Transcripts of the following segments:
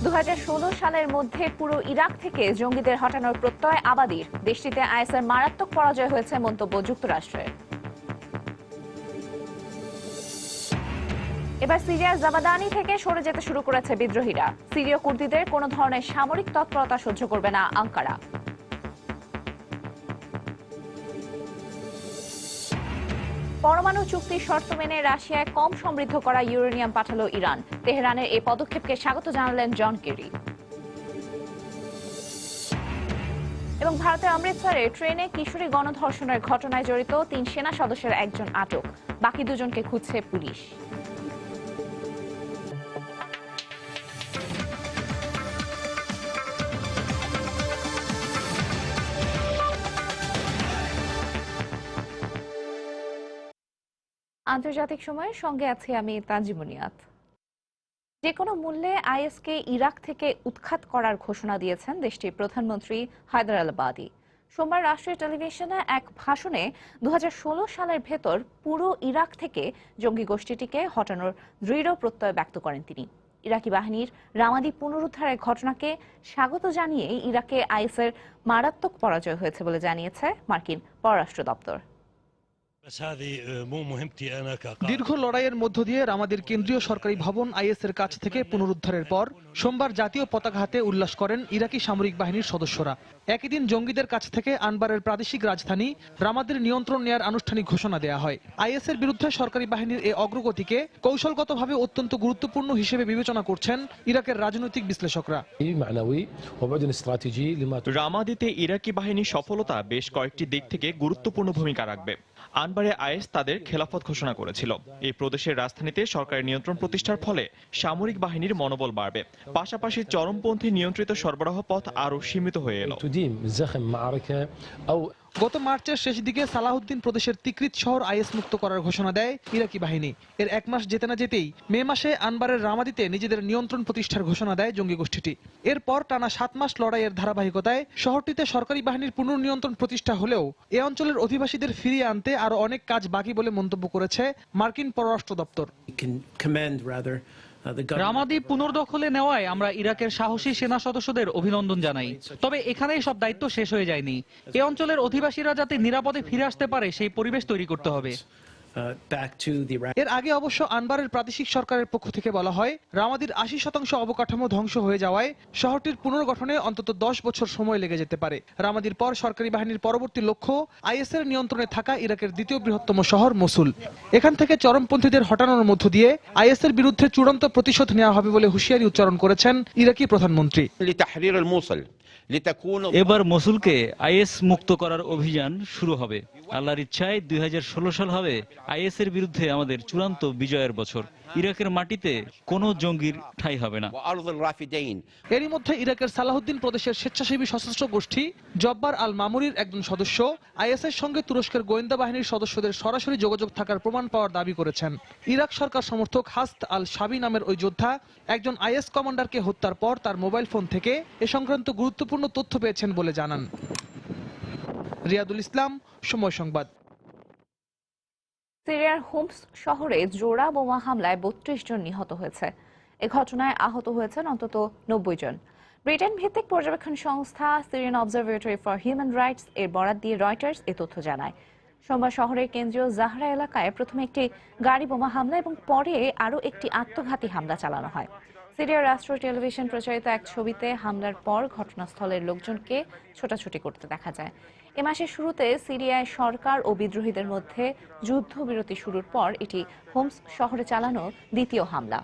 2016 সালের মধ্যে পুরো ইরাক থেকে জঙ্গিদের হটানোর প্রত্যয় আবাদির। দেশটিতে আইএসের মারাত্মক পরাজয় হয়েছে মন্তব্য যুক্তরাষ্ট্রের। এবার সিরিয়ার জাবাদানি থেকে সরে যেতে শুরু করেছে বিদ্রোহীরা। সিরীয় কুর্দিদের কোনো ধরনের সামরিক তৎপরতা সহ্য করবে না আঙ্কারা। পরমাণু চুক্তির শর্ত মেনে রাশিয়ায় কম সমৃদ্ধ করা ইউরেনিয়াম পাঠালো ইরান। তেহরানের এই পদক্ষেপকে স্বাগত জানালেন জন কেরি। এবং ভারতের অমৃতসরে ট্রেনে কিশোরী গণধর্ষণের ঘটনায় জড়িত 3 সেনা সদস্যের একজন আটক, বাকি দুজনকে খুঁজছে পুলিশ। আন্তর্জাতিক সময়ের সঙ্গে আছি আমি তাজিমুনিয়াত। যে কোনো মূল্যে আইএসকে ইরাক থেকে উৎখাত করার ঘোষণা দিয়েছেন দেশটির প্রধানমন্ত্রী হায়দার আল আবাদি। সোমবার রাষ্ট্রীয় টেলিভিশনে এক ভাষণে 2016 সালের ভেতর পুরো ইরাক থেকে জঙ্গি গোষ্ঠীটিকে হটানোর দৃঢ় প্রত্যয় ব্যক্ত করেন তিনি। ইরাকি বাহিনীর রামাদি পুনরুদ্ধারের ঘটনাকে স্বাগত জানিয়ে ইরাকে আইএসের মারাত্মক পরাজয় হয়েছে বলে জানিয়েছে মার্কিন পররাষ্ট্র দপ্তর। দীর্ঘ লড়াইয়ের মধ্য দিয়ে রামাদির কেন্দ্রীয় সরকারি ভবন আইএসের কাছ থেকে পুনরুদ্ধারের পর সোমবার জাতীয় পতাকা হাতে উল্লাস করেন ইরাকি সামরিক বাহিনীর সদস্যরা। একই দিন জঙ্গিদের কাছ থেকে আনবারের প্রাদেশিক রাজধানী রামাদির নিয়ন্ত্রণ নেয়ার আনুষ্ঠানিক ঘোষণা দেয়া হয়। আইএসের বিরুদ্ধে সরকারি বাহিনীর এই অগ্রগতিকে কৌশলগতভাবে অত্যন্ত গুরুত্বপূর্ণ হিসেবে বিবেচনা করছেন ইরাকের রাজনৈতিক বিশ্লেষকরা। রামাদিতে ইরাকি বাহিনীর সফলতা বেশ কয়েকটি দিক থেকে গুরুত্বপূর্ণ ভূমিকা রাখবে। আনবারে আইএস তাদের খেলাফত ঘোষণা করেছিল। এই প্রদেশের রাজধানীতে সরকারের নিয়ন্ত্রণ প্রতিষ্ঠার ফলে সামরিক বাহিনীর মনোবল বাড়বে, পাশাপাশি চরমপন্থী নিয়ন্ত্রিত সরবরাহ পথ আরও সীমিত হয়ে এলো। গত মার্চের শেষ দিকে সালাহুদ্দিন প্রদেশের তিকরিত শহর আইএস মুক্ত করার ঘোষণা দেয় ইরাকি বাহিনী। এর এক মাস যেতে না যেতেই মে মাসে আনবারের রামাদিতে নিজেদের নিয়ন্ত্রণ প্রতিষ্ঠার ঘোষণা দেয় জঙ্গি গোষ্ঠীটি। এরপর টানা 7 মাস লড়াইয়ের ধারাবাহিকতায় শহরটিতে সরকারি বাহিনীর পুনর্নিয়ন্ত্রণ প্রতিষ্ঠা হলেও এ অঞ্চলের অধিবাসীদের ফিরিয়ে আনতে আরো অনেক কাজ বাকি বলে মন্তব্য করেছে মার্কিন পররাষ্ট্র দপ্তর। রামাদি পুনর্দখলে নেওয়ায় আমরা ইরাকের সাহসী সেনা সদস্যদের অভিনন্দন জানাই। তবে এখানেই সব দায়িত্ব শেষ হয়ে যায়নি। এ অঞ্চলের অধিবাসীরা যাতে নিরাপদে ফিরে আসতে পারে সেই পরিবেশ তৈরি করতে হবে। এর আগে অবশ্য আনবারের প্রাদেশিক সরকারের পক্ষ থেকে বলা হয় রামাদির 80% অবকাঠামো ধ্বংস হয়ে যাওয়ায় শহরটির পুনর্গঠনে অন্তত 10 বছর সময় লেগে যেতে পারে। রামাদির পর সরকারি বাহিনীর পরবর্তী লক্ষ্য আইএসের নিয়ন্ত্রণে থাকা ইরাকের দ্বিতীয় বৃহত্তম শহর মসুল। এখান থেকে চরমপন্থীদের হটানোর মধ্য দিয়ে আইএসের বিরুদ্ধে চূড়ান্ত প্রতিশোধ নেওয়া হবে বলে হুঁশিয়ারি উচ্চারণ করেছেন ইরাকি প্রধানমন্ত্রী। এবার মসুলকে আইএস মুক্ত করার অভিযান শুরু হবে। আল্লাহর ইচ্ছায় 2016 সাল হবে আইএস এর বিরুদ্ধে আমাদের চূড়ান্ত বিজয়ের বছর। ইরাকের মাটিতে কোনো জঙ্গির ঠাঁই হবে না। এরই মধ্যে ইরাকের সালাহুদ্দিন প্রদেশের স্বেচ্ছাসেবী সশস্ত্র গোষ্ঠী জব্বার আল মামুরির একজন সদস্য আইএস এর সঙ্গে তুরস্কের গোয়েন্দা বাহিনীর সদস্যদের সরাসরি যোগাযোগ থাকার প্রমাণ পাওয়ার দাবি করেছেন। ইরাক সরকার সমর্থক হাস্ত আল শাবি নামের ওই যোদ্ধা একজন আইএস কমান্ডারকে হত্যার পর তার মোবাইল ফোন থেকে এ সংক্রান্ত গুরুত্বপূর্ণ তথ্য পেয়েছেন বলে জানান। রিয়াদুল ইসলাম, সময় সংবাদ। সিরিয়ার হোমস শহরে জোড়া বোমা হামলায় 32 জন নিহত হয়েছে। এ ঘটনায় আহত হয়েছেন অন্তত 90 জন। ব্রিটেন ভিত্তিক পর্যবেক্ষণ সংস্থা Syrian observatory for human rights এর বরাত দিয়ে রয়টার্স এ তথ্য জানায়। সোমবার শহরের কেন্দ্রীয় জাহরা এলাকায় প্রথমে একটি গাড়ি বোমা হামলা এবং পরে আরও একটি আত্মঘাতী হামলা চালানো হয়। সিরিয়ার রাষ্ট্রীয় টেলিভিশন প্রচারিত এক ছবিতে হামলার পর ঘটনাস্থলের লোকজনকে ছোটাছুটি করতে দেখা যায়। এ মাসের শুরুতে সিরিয়ায় সরকার ও বিদ্রোহীদের মধ্যে যুদ্ধবিরতি শুরুর পর এটি হোমস শহরে চালানো দ্বিতীয় হামলা।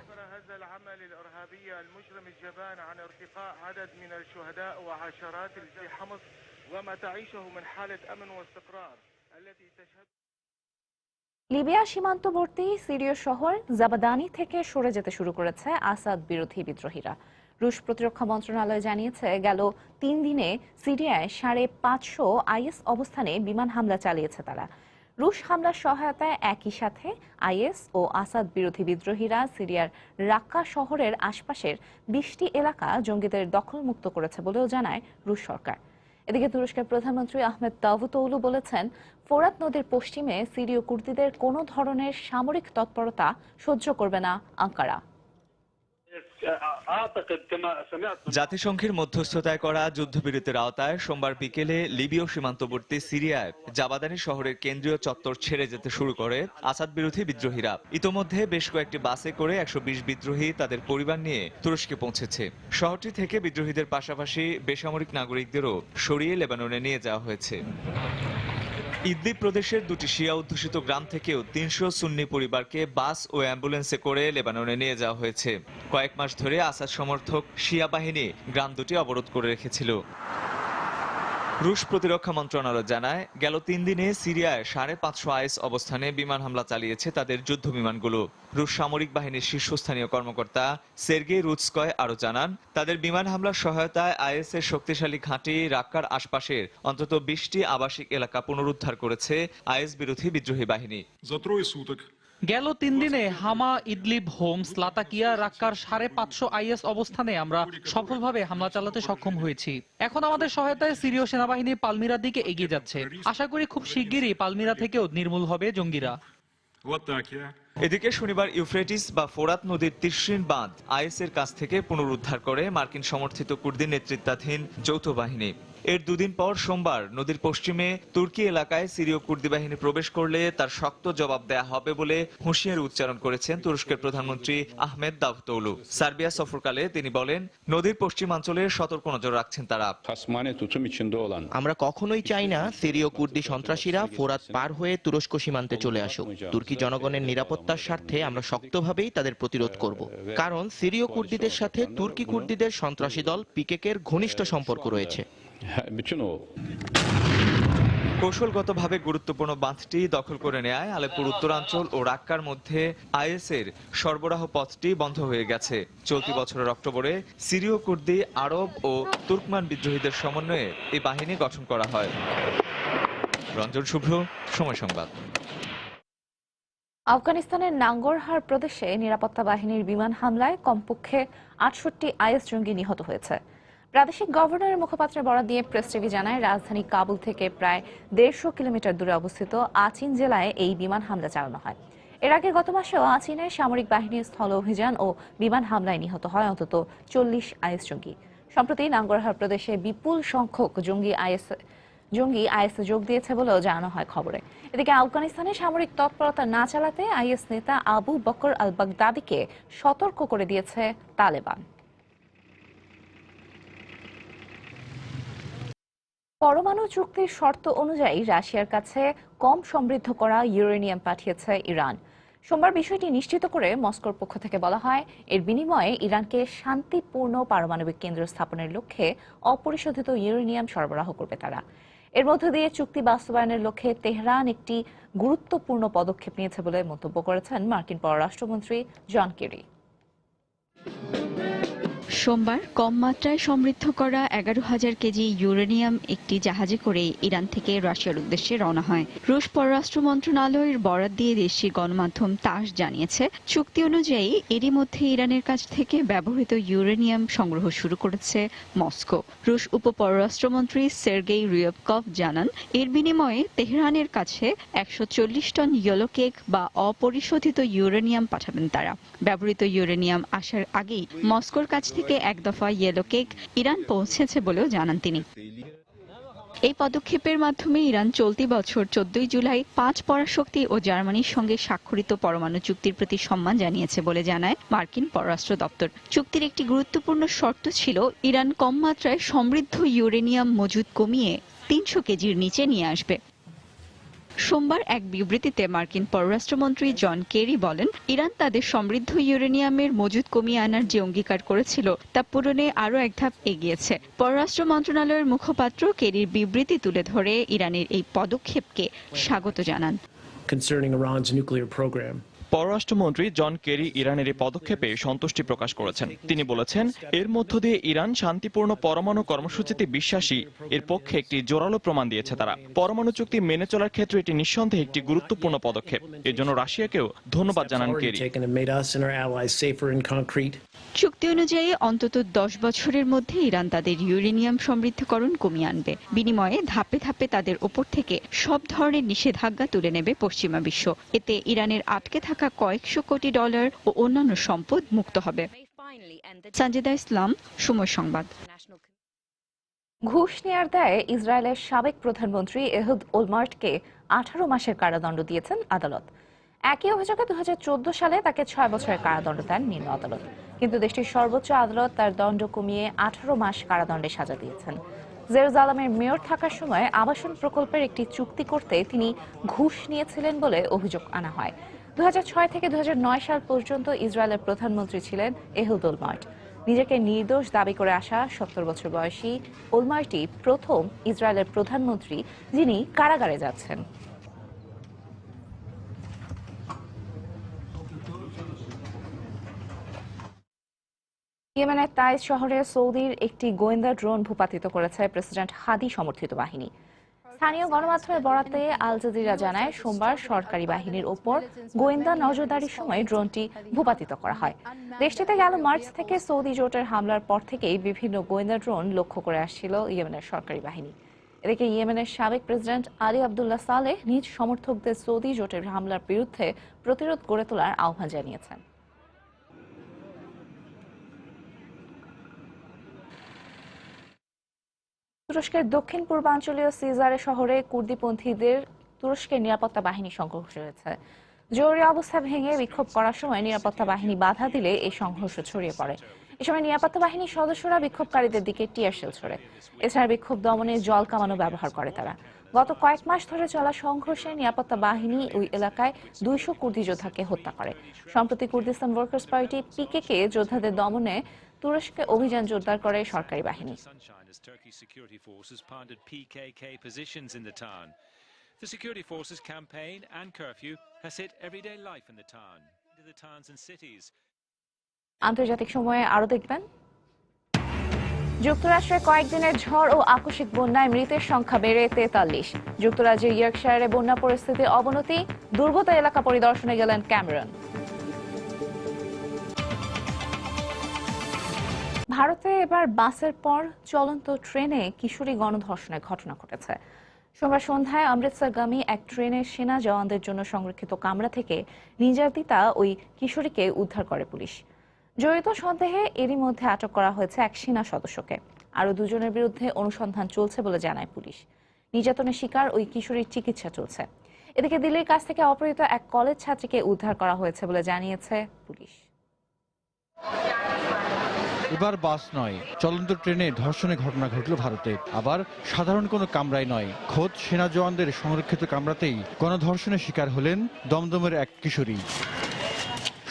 লিবিয়া সীমান্তবর্তী সিরীয় শহর জাবাদানি থেকে সরে যেতে শুরু করেছে আসাদ বিরোধী বিদ্রোহীরা। রুশ প্রতিরক্ষা মন্ত্রণালয় জানিয়েছে গেল 3 দিনে সিরিয়ায় 550 আইএস অবস্থানে বিমান হামলা চালিয়েছে তারা। রুশ হামলার সহায়তায় একই সাথে আইএস ও আসাদ বিরোধী বিদ্রোহীরা সিরিয়ার রাক্কা শহরের আশপাশের 20টি এলাকা জঙ্গিদের দখলমুক্ত করেছে বলেও জানায় রুশ সরকার। এদিকে তুরস্কের প্রধানমন্ত্রী আহমেদ দাভুতোগলু বলেছেন ফোরাত নদীর পশ্চিমে সিরীয় কুর্দিদের কোনো ধরনের সামরিক তৎপরতা সহ্য করবে না আঙ্কারা। اعتقد كما سمعت জাতিসংঘের মধ্যস্থতায় করা যুদ্ধবিরতির আওতায় সোমবার বিকেলে লিবীয় সীমান্তবর্তী সিরিয়ায় জাবাদানি শহরের কেন্দ্রীয় চত্বর ছেড়ে যেতে শুরু করে আসাদ বিরোধী বিদ্রোহীরা। ইতোমধ্যে বেশ কয়েকটি বাসে করে 120 বিদ্রোহী তাদের পরিবার নিয়ে তুরস্কে পৌঁছেছে। শহরটি থেকে বিদ্রোহীদের পাশাপাশি বেসামরিক নাগরিকদেরও সরিয়ে লেবাননে নিয়ে যাওয়া হয়েছে। ইদলিব প্রদেশের দুটি শিয়া অধ্যুষিত গ্রাম থেকেও 300 সুন্নি পরিবারকে বাস ও অ্যাম্বুলেন্সে করে লেবাননে নিয়ে যাওয়া হয়েছে। কয়েক মাস ধরে আসাদ সমর্থক শিয়া বাহিনী গ্রাম দুটি অবরোধ করে রেখেছিল। রুশ প্রতিরক্ষা মন্ত্রণালয় জানায়, গেল 3 দিনে সিরিয়ায় 550 আইএস অবস্থানে বিমান হামলা চালিয়েছে তাদের যুদ্ধ বিমানগুলো। রুশ সামরিক বাহিনীর শীর্ষস্থানীয় কর্মকর্তা সের্গেই রুৎস্কয় আরও জানান, তাদের বিমান হামলার সহায়তায় আইএস এর শক্তিশালী ঘাঁটি রাক্কার আশপাশের অন্তত 20টি আবাসিক এলাকা পুনরুদ্ধার করেছে আইএস বিরোধী বিদ্রোহী বাহিনী। গেল 3 দিনে হামা, ইদলিব, হোমস, লাতাকিয়া, রাক্কার 550 আইএস অবস্থানে আমরা সফলভাবে হামলা চালাতে সক্ষম হয়েছি। এখন আমাদের সহায়তায় সিরীয় সেনাবাহিনী পালমিরার দিকে এগিয়ে যাচ্ছে। আশা করি খুব শিগগিরই পালমিরা থেকেও নির্মূল হবে জঙ্গিরা। এদিকে শনিবার ইউফ্রেটিস বা ফোরাত নদীর তিসরিন বাঁধ আইএস এর কাছ থেকে পুনরুদ্ধার করে মার্কিন সমর্থিত কুর্দি নেতৃত্বাধীন যৌথ বাহিনী। এর দুদিন পর সোমবার নদীর পশ্চিমে তুর্কি এলাকায় সিরীয় কুর্দি বাহিনী প্রবেশ করলে তার শক্ত জবাব দেয়া হবে বলে হুঁশিয়ারি উচ্চারণ করেছেন তুরস্কের প্রধানমন্ত্রী আহমেদ দাভতোগলু। সার্বিয়া সফরকালে তিনি বলেন, নদীর পশ্চিমাঞ্চলে সতর্ক নজর রাখছেন তারা। আমরা কখনোই চাই না সিরীয় কুর্দি সন্ত্রাসীরা ফোরাত পার হয়ে তুরস্ক সীমান্তে চলে আসুক। তুর্কি জনগণের নিরাপত্তার স্বার্থে আমরা শক্তভাবেই তাদের প্রতিরোধ করব, কারণ সিরীয় কুর্দিদের সাথে তুর্কি কুর্দিদের সন্ত্রাসী দল পিকেকের ঘনিষ্ঠ সম্পর্ক রয়েছে। কৌশলগতভাবে গুরুত্বপূর্ণ বাঁধটি দখল করে নেয় আলেপ্পোর উত্তরাঞ্চল ও রাক্কার মধ্যে আইএস এর সরবরাহ পথটি বন্ধ হয়ে গেছে। চলতি বছরের অক্টোবরে সিরীয় কুর্দি, আরব ও তুর্কমান বিদ্রোহীদের সমন্বয়ে এই বাহিনী গঠন করা হয়। রঞ্জন শুভ্র, সময় সংবাদ। আফগানিস্তানের নাঙ্গরহার প্রদেশে নিরাপত্তা বাহিনীর বিমান হামলায় কমপক্ষে 68 আইএস জঙ্গি নিহত হয়েছে। প্রাদেশিক গভর্নরের মুখপাত্রের বরাত দিয়ে প্রেস টিভি জানায়, রাজধানী কাবুল থেকে প্রায় 150 কিলোমিটার দূরে অবস্থিত আচিন জেলায় এই বিমান হামলা চালানো হয়। এর আগে গত মাসেও আচিনে সামরিক বাহিনীর স্থল অভিযান ও বিমান হামলায় নিহত হয় অন্তত 40 আইএস জঙ্গি। সম্প্রতি নাঙ্গরহার প্রদেশে বিপুল সংখ্যক জঙ্গি আইএসে যোগ দিয়েছে বলেও জানানো হয় খবরে। এদিকে আফগানিস্তানে সামরিক তৎপরতা না চালাতে আইএস নেতা আবু বকর আল বাগদাদিকে সতর্ক করে দিয়েছে তালেবান। পরমাণু চুক্তির শর্ত অনুযায়ী রাশিয়ার কাছে কম সমৃদ্ধ করা ইউরেনিয়াম পাঠিয়েছে ইরান। সোমবার বিষয়টি নিশ্চিত করে মস্কোর পক্ষ থেকে বলা হয়, এর বিনিময়ে ইরানকে শান্তিপূর্ণ পারমাণবিক কেন্দ্র স্থাপনের লক্ষ্যে অপরিশোধিত ইউরেনিয়াম সরবরাহ করবে তারা। এর মধ্য দিয়ে চুক্তি বাস্তবায়নের লক্ষ্যে তেহরান একটি গুরুত্বপূর্ণ পদক্ষেপ নিয়েছে বলে মন্তব্য করেছেন মার্কিন পররাষ্ট্রমন্ত্রী জন কেরি। সোমবার কম মাত্রায় সমৃদ্ধ করা 11,000 কেজি ইউরেনিয়াম একটি জাহাজে করে ইরান থেকে রাশিয়ার উদ্দেশ্যে রওনা হয়। রুশ পররাষ্ট্র মন্ত্রণালয়ের বরাত দিয়ে দেশটির গণমাধ্যম তাস জানিয়েছে, চুক্তি অনুযায়ী এরই মধ্যে ইরানের কাছ থেকে ব্যবহৃত ইউরেনিয়াম সংগ্রহ শুরু করেছে মস্কো। রুশ উপপররাষ্ট্রমন্ত্রী সের্গেই রিয়বকভ জানান, এর বিনিময়ে তেহরানের কাছে 140 টন ইয়েলো কেক বা অপরিশোধিত ইউরেনিয়াম পাঠাবেন তারা। ব্যবহৃত ইউরেনিয়াম আসার আগেই মস্কোর কাছ থেকে এক দফা ইয়েলো কেক ইরান পৌঁছেছে বলেও জানান তিনি। এই পদক্ষেপের মাধ্যমে ইরান চলতি বছর 14 জুলাই 5 পরাশক্তি ও জার্মানির সঙ্গে স্বাক্ষরিত পরমাণু চুক্তির প্রতি সম্মান জানিয়েছে বলে জানায় মার্কিন পররাষ্ট্র দপ্তর। চুক্তির একটি গুরুত্বপূর্ণ শর্ত ছিল, ইরান কম মাত্রায় সমৃদ্ধ ইউরেনিয়াম মজুদ কমিয়ে 300 কেজির নিচে নিয়ে আসবে। সোমবার এক বিবৃতিতে মার্কিন পররাষ্ট্রমন্ত্রী জন কেরি বলেন, ইরান তাদের সমৃদ্ধ ইউরেনিয়ামের মজুদ কমিয়ে আনার যে অঙ্গীকার করেছিল তা পূরণে আরও এক ধাপ এগিয়েছে। পররাষ্ট্র মন্ত্রণালয়ের মুখপাত্র কেরির বিবৃতি তুলে ধরে ইরানের এই পদক্ষেপকে স্বাগত জানান। পররাষ্ট্রমন্ত্রী জন কেরি ইরানের এই পদক্ষেপে সন্তুষ্টি প্রকাশ করেছেন। তিনি বলেছেন, এর মধ্য দিয়ে ইরান শান্তিপূর্ণ পরমাণু কর্মসূচিতে বিশ্বাসী, এর পক্ষে একটি জোরালো প্রমাণ দিয়েছে তারা। পরমাণু চুক্তি মেনে চলার ক্ষেত্রে এটি নিঃসন্দেহে একটি গুরুত্বপূর্ণ পদক্ষেপ। এর জন্য রাশিয়াকেও ধন্যবাদ জানান কেরি। চুক্তি অনুযায়ী অন্তত 10 বছরের মধ্যে ইরান তাদের ইউরেনিয়াম সমৃদ্ধকরণ কমিয়ে আনবে। বিনিময়ে ধাপে ধাপে তাদের ওপর থেকে সব ধরনের নিষেধাজ্ঞা তুলে নেবে পশ্চিমা বিশ্ব। এতে ইরানের আটকে থাকা কয়েকশো কোটি ডলার ও অন্যান্য সম্পদ মুক্ত হবে। সানজিদা ইসলাম, সময় সংবাদ। ঘুষ নেয়ার দায়ে ইসরায়েলের সাবেক প্রধানমন্ত্রী এহুদ ওলমার্টকে 18 মাসের কারাদণ্ড দিয়েছেন আদালত। একই অভিযোগে 2014 সালে তাকে 6 বছরের কারাদণ্ড দেন নিম্ন আদালত, কিন্তু দেশটির সর্বোচ্চ আদালত তার দণ্ড কমিয়ে 18 মাস কারাদণ্ডে সাজা দিয়েছেন। জেরুজালেমের মেয়র থাকার সময় আবাসন প্রকল্পের একটি চুক্তি করতে তিনি ঘুষ নিয়েছিলেন বলে অভিযোগ আনা হয়। 2006 থেকে 2009 সাল পর্যন্ত ইসরায়েলের প্রধানমন্ত্রী ছিলেন এহুদ ওলমার্ট। নিজেকে নির্দোষ দাবি করে আসা 70 বছর বয়সী ওলমার্টই প্রথম ইসরায়েলের প্রধানমন্ত্রী যিনি কারাগারে যাচ্ছেন। ইয়েমেনের তাইজ শহরে সৌদির একটি গোয়েন্দা ড্রোন ভূপাতিত করেছে প্রেসিডেন্ট হাদি সমর্থিত বাহিনী। স্থানীয় গণমাধ্যমের বরাতে আল জাজিরা জানায়, সোমবার সরকারি বাহিনীর ওপর গোয়েন্দা নজরদারির সময় ড্রোনটি ভূপাতিত করা হয়। দেশটিতে গেল মার্চ থেকে সৌদি জোটের হামলার পর থেকেই বিভিন্ন গোয়েন্দা ড্রোন লক্ষ্য করে আসছিল ইয়েমেনের সরকারি বাহিনী। এদিকে ইয়েমেনের সাবেক প্রেসিডেন্ট আলী আব্দুল্লাহ সালেহ নিজ সমর্থকদের সৌদি জোটের হামলার বিরুদ্ধে প্রতিরোধ গড়ে তোলার আহ্বান জানিয়েছেন। তুরস্কের দক্ষিণ পূর্বাঞ্চলীয় সিজারে শহরে কুর্দিপন্থীদের তুরস্কের নিরাপত্তা বাহিনী সংঘর্ষ হয়েছে। জরুরি অবস্থা ভেঙে বিক্ষোভ করার সময় নিরাপত্তা বাহিনী বাধা দিলে এই সংঘর্ষ ছড়িয়ে পড়ে। এ সময় নিরাপত্তা বাহিনীর সদস্যরা বিক্ষোভকারীদের দিকে টিয়ার শেল ছোড়ে। এছাড়া বিক্ষোভ দমনে জল কামানো ব্যবহার করে তারা। গত কয়েক মাস ধরে চলা সংঘর্ষে নিরাপত্তা বাহিনী ওই এলাকায় 200 কুর্দি যোদ্ধাকে হত্যা করে। সম্প্রতি কুর্দিস্তান ওয়ার্কার্স পার্টি পিকেকে যোদ্ধাদের দমনে তুরস্কে অভিযান জোরদার করে সরকারি বাহিনী। Turkey's security forces pounded PKK positions in the town. The security forces' campaign and curfew has hit everyday life in the town, into the towns and cities. আন্তর্জাতিক সময়ে আরো দেখবেন, যুক্তরাষ্ট্রে কয়েকদিনের ঝড় ও আকস্মিক বন্যায় মৃতের সংখ্যা বেড়ে 43। যুক্তরাজ্যের ইয়র্কশায়ারে বন্যা পরিস্থিতির অবনতি, দুর্গত এলাকা পরিদর্শনে গেলেন ক্যামেরন। ভারতে এবার বাসের পর চলন্ত ট্রেনে কিশোরী গণধর্ষণের ঘটনা ঘটেছে। সোমবার সন্ধ্যায় অমৃতসরগামী এক ট্রেনের সেনা জওয়ানদের জন্য সংরক্ষিত কামরা থেকে নির্যাতিতা ওই কিশোরীকে উদ্ধার করে পুলিশ। জড়িত সন্দেহে এরই মধ্যে আটক করা হয়েছে এক সেনা সদস্যকে। আরও দুজনের বিরুদ্ধে অনুসন্ধান চলছে বলে জানায় পুলিশ। নির্যাতনের শিকার ওই কিশোরীর চিকিৎসা চলছে। এদিকে দিল্লির কাছ থেকে অপহৃত এক কলেজ ছাত্রীকে উদ্ধার করা হয়েছে বলে জানিয়েছে পুলিশ। এবার বাস নয়, চলন্ত ট্রেনে ধর্ষণের ঘটনা ঘটল ভারতে। আবার সাধারণ কোনো কামরায় নয়, খোদ সেনা জওয়ানদের সংরক্ষিত কামরাতেই গণধর্ষণের শিকার হলেন দমদমের এক কিশোরী।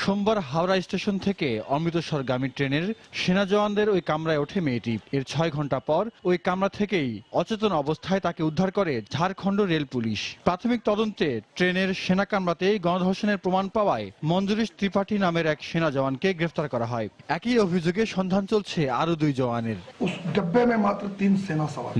সোমবার হাওড়া স্টেশন থেকে অমৃতসরগামী ট্রেনের সেনা জওয়ানদের ওই কামরায় ওঠে মেয়েটি। এর 6 ঘন্টা পর ওই কামরা থেকেই অচেতন অবস্থায় তাকে উদ্ধার করে ঝাড়খণ্ড রেল পুলিশ। প্রাথমিক তদন্তে ট্রেনের সেনা কামরাতেই গণধর্ষণের প্রমাণ পাওয়ায় মঞ্জুরিশ ত্রিপাঠী নামের এক সেনা জওয়ানকে গ্রেফতার করা হয়। একই অভিযোগে সন্ধান চলছে আরো 2 জওয়ানের।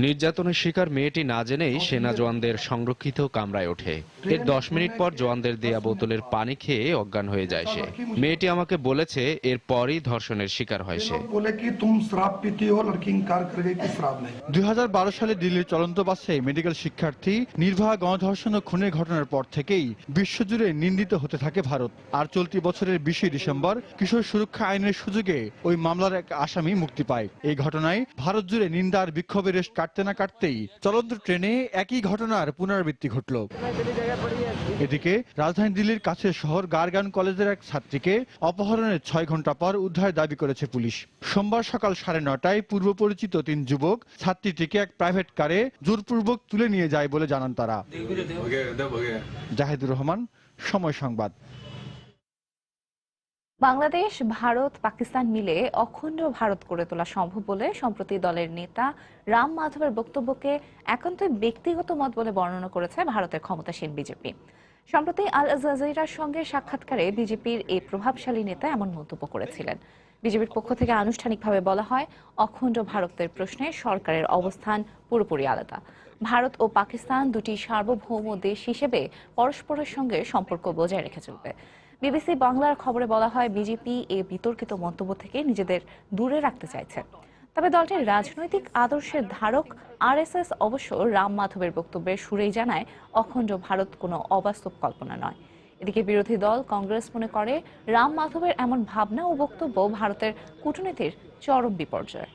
নির্যাতনের শিকার মেয়েটি না জেনেই সেনা জওয়ানদের সংরক্ষিত কামরায় ওঠে। এর 10 মিনিট পর জওয়ানদের দেয়া বোতলের পানি খেয়ে অজ্ঞান হয়ে যায় সে। মেয়েটি আমাকে বলেছে এর পরই ধর্ষণের শিকার হয় সে। 2012 সালে দিল্লির চলন্ত বাসে মেডিকেল শিক্ষার্থী নির্ভয়া গণধর্ষণ ও খুনের ঘটনার পর থেকেই বিশ্বজুড়ে নিন্দিত হতে থাকে ভারত। আর চলতি বছরের 20 ডিসেম্বর কিশোর সুরক্ষা আইনের সুযোগে ওই মামলার এক আসামি মুক্তি পায়। এই ঘটনায় ভারত জুড়ে নিন্দার বিক্ষোভের রেশ কাটতে না কাটতেই চলন্ত ট্রেনে একই ঘটনার পুনরাবৃত্তি ঘটল। এদিকে রাজধানী দিল্লির কাছের শহর গার্গান কলেজের এক ছাত্রীকে অপহরণের 6 ঘন্টা পর উদ্ধার দাবি করেছে পুলিশ। সোমবার সকাল 9:30টায় পূর্ব পরিচিত 3 যুবক ছাত্রীটিকে এক প্রাইভেট কারে জোরপূর্বক তুলে নিয়ে যায় বলে জানান তারা। জাহিদুর রহমান, সময় সংবাদ। বাংলাদেশ, ভারত, পাকিস্তান মিলে অখণ্ড ভারত গড়ে তোলা সম্ভব বলে সম্প্রতি দলের নেতা রাম মাধবের বক্তব্যকে একান্তই ব্যক্তিগত মত বলে বর্ণনা করেছে ভারতের ক্ষমতাসীন বিজেপি। সম্প্রতি আল জাজিরার সঙ্গে সাক্ষাৎকারে বিজেপির এই প্রভাবশালী নেতা এমন মন্তব্য করেছিলেন। বিজেপির পক্ষ থেকে আনুষ্ঠানিকভাবে বলা হয়, অখণ্ড ভারতের প্রশ্নে সরকারের অবস্থান পুরোপুরি আলাদা। ভারত ও পাকিস্তান দুটি সার্বভৌম দেশ হিসেবে পরস্পরের সঙ্গে সম্পর্ক বজায় রেখে চলবে। বিবিসি বাংলার খবরে বলা হয়, বিজেপি এই বিতর্কিত মন্তব্য থেকে নিজেদের দূরে রাখতে চাইছে। তবে দলটির রাজনৈতিক আদর্শের ধারক আরএসএস অবশ্য রাম মাধবের বক্তব্যের সুরেই জানায়, অখণ্ড ভারত কোনো অবাস্তব কল্পনা নয়। এদিকে বিরোধী দল কংগ্রেস মনে করে রাম মাধবের এমন ভাবনা ও বক্তব্য ভারতের কূটনীতির চরম বিপর্যয়।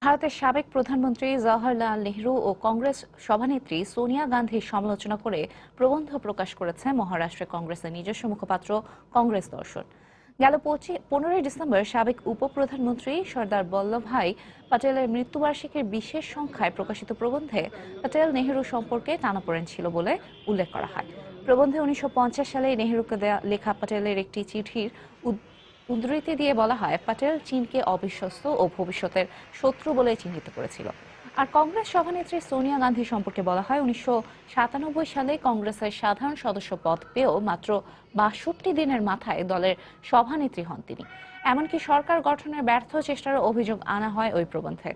ভারতের সাবেক প্রধানমন্ত্রী জওহরলাল নেহরু ও কংগ্রেস সভানেত্রী সোনিয়া গান্ধীর সমালোচনা করে প্রবন্ধ প্রকাশ করেছে মহারাষ্ট্রে কংগ্রেসের নিজস্ব মুখপাত্র কংগ্রেস দর্শন। গেল 15 ডিসেম্বর সাবেক উপপ্রধানমন্ত্রী সর্দার বল্লভভাই প্যাটেলের মৃত্যুবার্ষিকীর বিশেষ সংখ্যায় প্রকাশিত প্রবন্ধে প্যাটেল নেহরু সম্পর্কে টানাপোড়েন ছিল বলে উল্লেখ করা হয়। প্রবন্ধে 1950 সালে নেহরুকে লেখা প্যাটেলের একটি চিঠির উদ্ধৃতি দিয়ে বলা হয়, প্যাটেল চীনকে অবিশ্বস্ত ও ভবিষ্যতের শত্রু বলে চিহ্নিত করেছিল। আর কংগ্রেস সভানেত্রী সোনিয়া গান্ধী সম্পর্কে বলা হয়, 1997 সালে কংগ্রেসের সাধারণ সদস্য পদ পেয়েও মাত্র 62 দিনের মাথায় দলের সভানেত্রী হন তিনি। এমনকি সরকার গঠনের ব্যর্থ চেষ্টার অভিযোগ আনা হয় ওই প্রবন্ধে।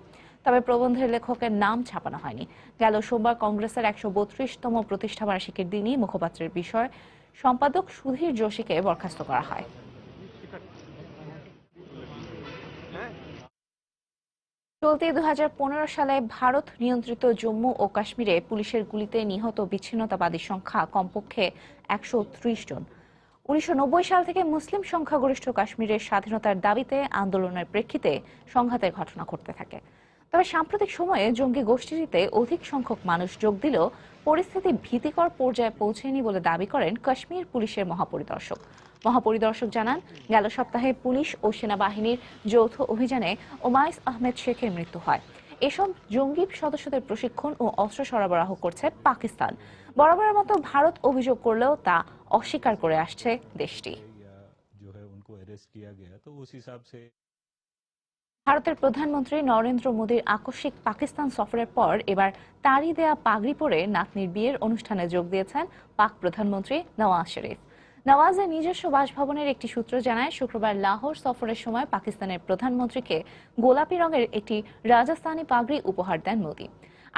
তবে প্রবন্ধের লেখকের নাম ছাপানো হয়নি। গেল সোমবার কংগ্রেসের 132তম প্রতিষ্ঠাবার্ষিকীর দিনই মুখপাত্রের বিষয় সম্পাদক সুধীর যোশীকে বরখাস্ত করা হয়। চলতি 2015 সালে ভারত নিয়ন্ত্রিত জম্মু ও কাশ্মীরে পুলিশের গুলিতে নিহত বিচ্ছিন্নতাবাদীর সংখ্যা কমপক্ষে 130 জন। 1990 সাল থেকে মুসলিম সংখ্যাগরিষ্ঠ কাশ্মীরের স্বাধীনতার দাবিতে আন্দোলনের প্রেক্ষিতে সংঘাতের ঘটনা ঘটতে থাকে। তবে সাম্প্রতিক সময়ে জঙ্গি গোষ্ঠীটিতে অধিক সংখ্যক মানুষ যোগ দিলেও পরিস্থিতি ভীতিকর পর্যায়ে পৌঁছেনি বলে দাবি করেন কাশ্মীর পুলিশের মহাপরিদর্শক। মহাপরিদর্শক জানান, গেল সপ্তাহে পুলিশ ও সেনাবাহিনীর যৌথ অভিযানে ওমাইস আহমেদ শেখের মৃত্যু হয়। এসব জঙ্গি সদস্যদের প্রশিক্ষণ ও অস্ত্র সরবরাহ করছে পাকিস্তান। বরাবরের মতো ভারত অভিযোগ করলেও তা অস্বীকার করে আসছে দেশটি। ভারতের প্রধানমন্ত্রী নরেন্দ্র মোদীর আকস্মিক পাকিস্তান সফরের পর এবার তারই দেয়া পাগড়ি পরে নাতনির বিয়ের অনুষ্ঠানে যোগ দিয়েছেন পাক প্রধানমন্ত্রী নওয়াজ শরীফ। নওয়াজের নিজস্ব বাসভবনের একটি সূত্র জানায়, শুক্রবার লাহোর সফরের সময় পাকিস্তানের প্রধানমন্ত্রীকে গোলাপি রঙের একটি রাজস্থানী পাগড়ি উপহার দেন মোদী।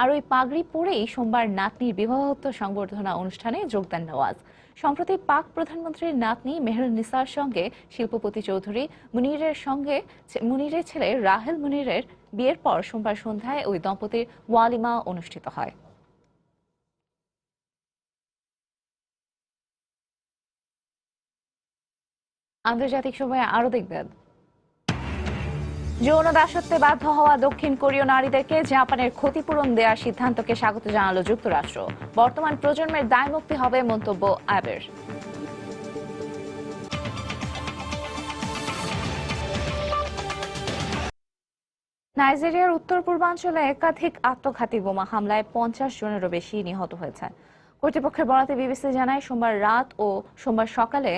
আর ওই পাগড়ি পরেই সোমবার নাতনির বিবাহোত্তর সংবর্ধনা অনুষ্ঠানে যোগ দেন নওয়াজ। সম্প্রতি পাক প্রধানমন্ত্রীর নাতনি মেহরুন্নিসার সঙ্গে শিল্পপতি চৌধুরী মুনিরের ছেলে রাহেল মুনিরের বিয়ের পর সোমবার সন্ধ্যায় ওই দম্পতির ওয়ালিমা অনুষ্ঠিত হয়। আন্তর্জাতিক সময়ে আরো দেখবেন, যৌন দাসত্বে বাধ্য হওয়া দক্ষিণ কোরীয় নারীদেরকে জাপানের ক্ষতিপূরণ দেওয়ার সিদ্ধান্তকে স্বাগত জানালো যুক্তরাষ্ট্র। বর্তমান প্রজন্মের দায়মুক্তি হবে মন্তব্য অ্যাবের। নাইজেরিয়ার উত্তর পূর্বাঞ্চলে একাধিক আত্মঘাতী বোমা হামলায় 50 জনেরও বেশি নিহত হয়েছে। কর্তৃপক্ষের বরাতে বিবিসি জানায়, সোমবার রাত ও সোমবার সকালে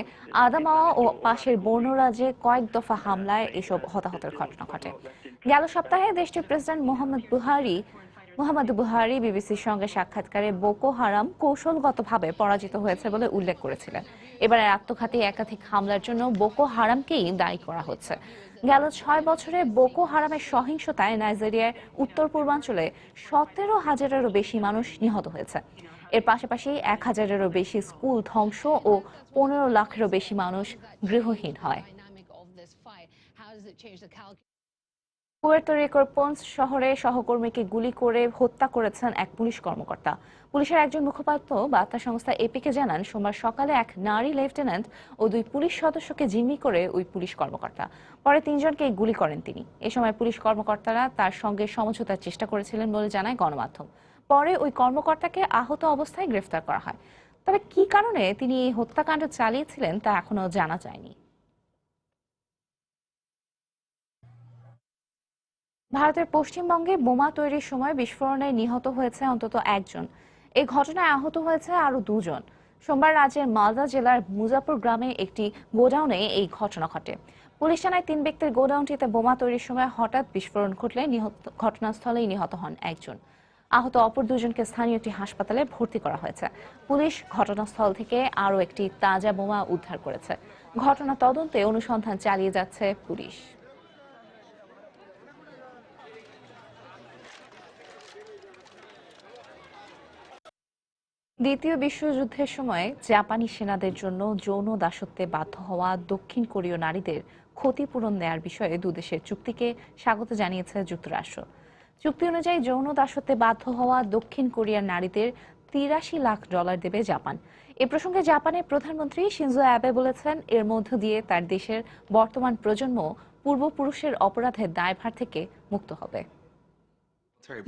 আদামাওয়া ও পাশের বর্নো রাজ্যে কয়েক দফা হামলায় এসব হতাহতের ঘটনা ঘটে। গেল সপ্তাহে দেশটির প্রেসিডেন্ট মোহাম্মদ বুহারি বিবিসির সঙ্গে সাক্ষাৎকারে বোকো হারাম কৌশলগতভাবে পরাজিত হয়েছে বলে উল্লেখ করেছিলেন। এবারের আত্মঘাতী একাধিক হামলার জন্য বোকো হারামকেই দায়ী করা হচ্ছে। গেল 6 বছরে বোকো হারামের সহিংসতায় নাইজেরিয়ার উত্তর পূর্বাঞ্চলে 17,000-এরও বেশি মানুষ নিহত হয়েছে। এর পাশাপাশি 1,000-এরও বেশি স্কুল ধ্বংস ও 15 লাখেরও বেশি মানুষ গৃহহীন হয়। পুয়ের্তো রিকোর পোন্স শহরে সহকর্মীকে গুলি করে হত্যা করেছেন এক পুলিশ কর্মকর্তা। পুলিশের একজন মুখপাত্র বার্তা সংস্থা এপিকে জানান, সোমবার সকালে এক নারী লেফটেন্যান্ট ও 2 পুলিশ সদস্যকে জিম্মি করে ওই পুলিশ কর্মকর্তা। পরে 3 জনকে গুলি করেন তিনি। এ সময় পুলিশ কর্মকর্তারা তার সঙ্গে সমঝোতার চেষ্টা করেছিলেন বলে জানায় গণমাধ্যম। পরে ওই কর্মকর্তাকে আহত অবস্থায় গ্রেফতার করা হয়। তবে কী কারণে তিনি এই হত্যাকাণ্ড চালিয়েছিলেন তা এখনো জানা যায়নি। ভারতের পশ্চিমবঙ্গে বোমা তৈরির সময় বিস্ফোরণে নিহত হয়েছে অন্তত 1 জন। এই ঘটনায় আহত হয়েছে আরও 2 জন। সোমবার রাজ্যের মালদা জেলার মুজাপুর গ্রামে একটি গোডাউনে এই ঘটনা ঘটে। পুলিশ জানায়, 3 ব্যক্তির গোডাউনটিতে বোমা তৈরির সময় হঠাৎ বিস্ফোরণ ঘটলে ঘটনাস্থলেই নিহত হন 1 জন। আহত অপর 2 জনকে স্থানীয় একটি হাসপাতালে ভর্তি করা হয়েছে। পুলিশ ঘটনাস্থল থেকে আরও একটি তাজা বোমা উদ্ধার করেছে। ঘটনা তদন্তে অনুসন্ধান চালিয়ে যাচ্ছে পুলিশ। দ্বিতীয় বিশ্বযুদ্ধের সময় জাপানি সেনাদের জন্য যৌন দাসত্বে বাধ্য হওয়া দক্ষিণ কোরীয় নারীদের ক্ষতিপূরণ দেওয়ার বিষয়ে 2 দেশের চুক্তিকে স্বাগত জানিয়েছে যুক্তরাষ্ট্র। চুক্তি অনুযায়ী যৌন দাসত্বে বাধ্য হওয়া দক্ষিণ কোরিয়ার নারীদের $83 লাখ দেবে জাপান। এ প্রসঙ্গে জাপানের প্রধানমন্ত্রী শিনজো অ্যাবে বলেছেন, এর মধ্য দিয়ে তার দেশের বর্তমান প্রজন্ম পূর্বপুরুষের অপরাধের দায়ভার থেকে মুক্ত হবে।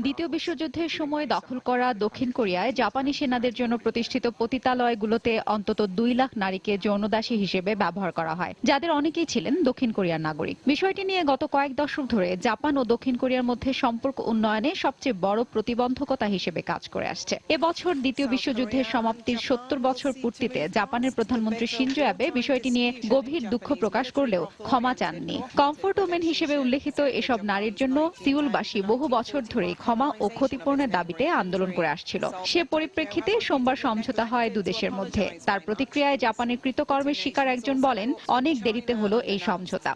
দ্বিতীয় বিশ্বযুদ্ধের সময় দখল করা দক্ষিণ কোরিয়ায় জাপানি সেনাদের জন্য প্রতিষ্ঠিত পতিতালয়গুলোতে অন্তত 2 লাখ নারীকে যৌনদাসী হিসেবে ব্যবহার করা হয়, যাদের অনেকেই ছিলেন দক্ষিণ কোরিয়ার নাগরিক। বিষয়টি নিয়ে গত কয়েক দশক ধরে জাপান ও দক্ষিণ কোরিয়ার মধ্যে সম্পর্ক উন্নয়নে সবচেয়ে বড় প্রতিবন্ধকতা হিসেবে কাজ করে আসছে। এবছর দ্বিতীয় বিশ্বযুদ্ধের সমাপ্তির 70 বছর পূর্তিতে জাপানের প্রধানমন্ত্রী শিনজো অ্যাবে বিষয়টি নিয়ে গভীর দুঃখ প্রকাশ করলেও ক্ষমা চাননি। কমফোর্ট ওমেন হিসেবে উল্লেখিত এসব নারীর জন্য সিউলবাসী বহু বছর ধরে ক্ষমা ও ক্ষতিপূরণের দাবিতে আন্দোলন করে আসছিল। সে পরিপ্রেক্ষিতে সোমবার সমঝোতা হয় দুদেশের মধ্যে। তার প্রতিক্রিয়ায় জাপানের কৃতকর্মের শিকার একজন বলেন, অনেক দেরিতে হলো এই সমঝোতা।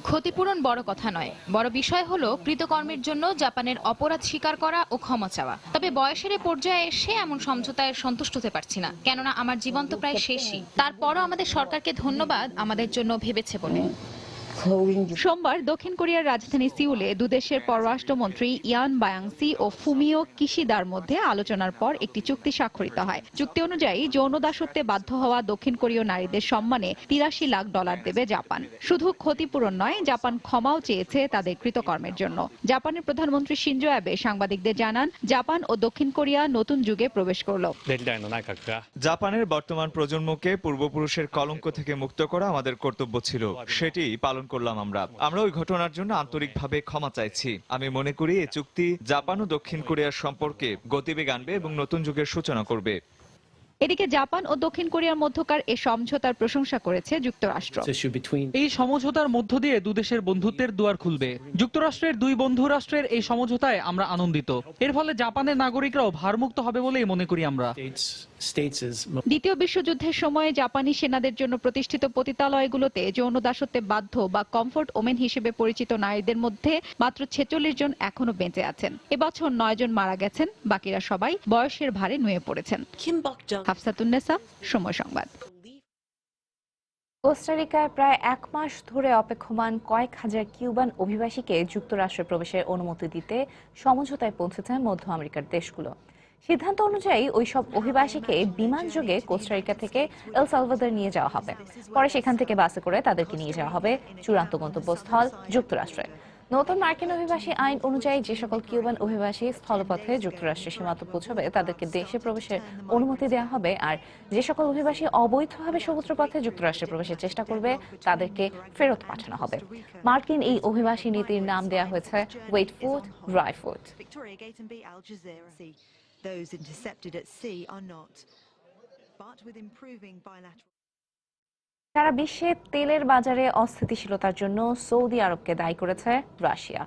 ক্ষতিপূরণ বড় কথা নয়, বড় বিষয় হলো কৃতকর্মের জন্য জাপানের অপরাধ স্বীকার করা ও ক্ষমা চাওয়া। তবে বয়সের পর্যায়ে এসে এমন সমঝোতায় সন্তুষ্ট হতে পারছি না, কেননা আমার জীবন তো প্রায় শেষই। তারপরও আমাদের সরকারকে ধন্যবাদ আমাদের জন্য ভেবেছে বলে। সোমবার দক্ষিণ কোরিয়ার রাজধানী সিউলে দুদেশের পররাষ্ট্রমন্ত্রী ইয়ান বায়াংসি ও ফুমিও কিশিদার মধ্যে আলোচনার পর একটি চুক্তি স্বাক্ষরিত হয়। চুক্তি অনুযায়ী যৌন দাসত্বে বাধ্য হওয়া দক্ষিণ কোরীয় নারীদের সম্মানে $83 লাখ দেবে জাপান। শুধু ক্ষতিপূরণ নয়, জাপান ক্ষমাও চেয়েছে তাদের কৃতকর্মের জন্য। জাপানের প্রধানমন্ত্রী শিনজো অ্যাবে সাংবাদিকদের জানান, জাপান ও দক্ষিণ কোরিয়া নতুন যুগে প্রবেশ করল। জাপানের বর্তমান প্রজন্মকে পূর্বপুরুষের কলঙ্ক থেকে মুক্ত করা আমাদের কর্তব্য ছিল, সেটি পালন করলাম। আমরা ওই ঘটনার জন্য আন্তরিকভাবে ক্ষমা চাইছি। আমি মনে করি এই চুক্তি জাপান ও দক্ষিণ কোরিয়ার সম্পর্কে গতিবেগ আনবে এবং নতুন যুগের সূচনা করবে। এদিকে জাপান ও দক্ষিণ কোরিয়ার মধ্যকার এই সমঝোতার প্রশংসা করেছে যুক্তরাষ্ট্র। এই সমঝোতার মধ্য দিয়ে দুদেশের বন্ধুত্বের দুয়ার খুলবে। যুক্তরাষ্ট্রের দুই বন্ধু রাষ্ট্রের এই সমঝোতায় আমরা আনন্দিত। এর ফলে জাপানের নাগরিকরাও ভারমুক্ত হবে বলেই মনে করি আমরা। দ্বিতীয় বিশ্বযুদ্ধের সময় জাপানি সেনাদের জন্য প্রতিষ্ঠিত পতিতালয়গুলোতে যৌন দাসত্বে বাধ্য বা কমফোর্ট ওমেন হিসেবে পরিচিত নারীদের মধ্যে মাত্র 46 জন এখনো বেঁচে আছেন। এবছর 9 জন মারা গেছেন, বাকিরা সবাই বয়সের ভারে নুয়ে পড়েছেন। হাফসাতুন্নেসা, সময় সংবাদ। কোস্টারিকায় প্রায় 1 মাস ধরে অপেক্ষমান কয়েক হাজার কিউবান অভিবাসীকে যুক্তরাষ্ট্রে প্রবেশের অনুমতি দিতে সমঝোতায় পৌঁছেছে মধ্য আমেরিকার দেশগুলো। সিদ্ধান্ত অনুযায়ী ওই সব অভিবাসীকে বিমানযোগে কোস্টারিকা থেকে এল সালভাদর নিয়ে যাওয়া হবে। পরে সেখান থেকে বাসে করে তাদেরকে নিয়ে যাওয়া হবে চূড়ান্ত গন্তব্যস্থল যুক্তরাষ্ট্রে। নতুন মার্কিন অভিবাসী আইন অনুযায়ী যে সকল কিউবান অভিবাসী স্থলপথে যুক্তরাষ্ট্রের সীমান্ত পৌঁছবে তাদেরকে দেশে প্রবেশের অনুমতি দেওয়া হবে, আর যে সকল অভিবাসী অবৈধভাবে সমুদ্রপথে যুক্তরাষ্ট্রে প্রবেশের চেষ্টা করবে তাদেরকে ফেরত পাঠানো হবে। মার্কিন এই অভিবাসী নীতির নাম দেওয়া হয়েছে wet foot, dry foot. Those intercepted at sea are not. But with improving bilateral সারা বিশ্বে তেলের বাজারে অস্থিতিশীলতার জন্য সৌদি আরবকে দায়ী করেছে রাশিয়া।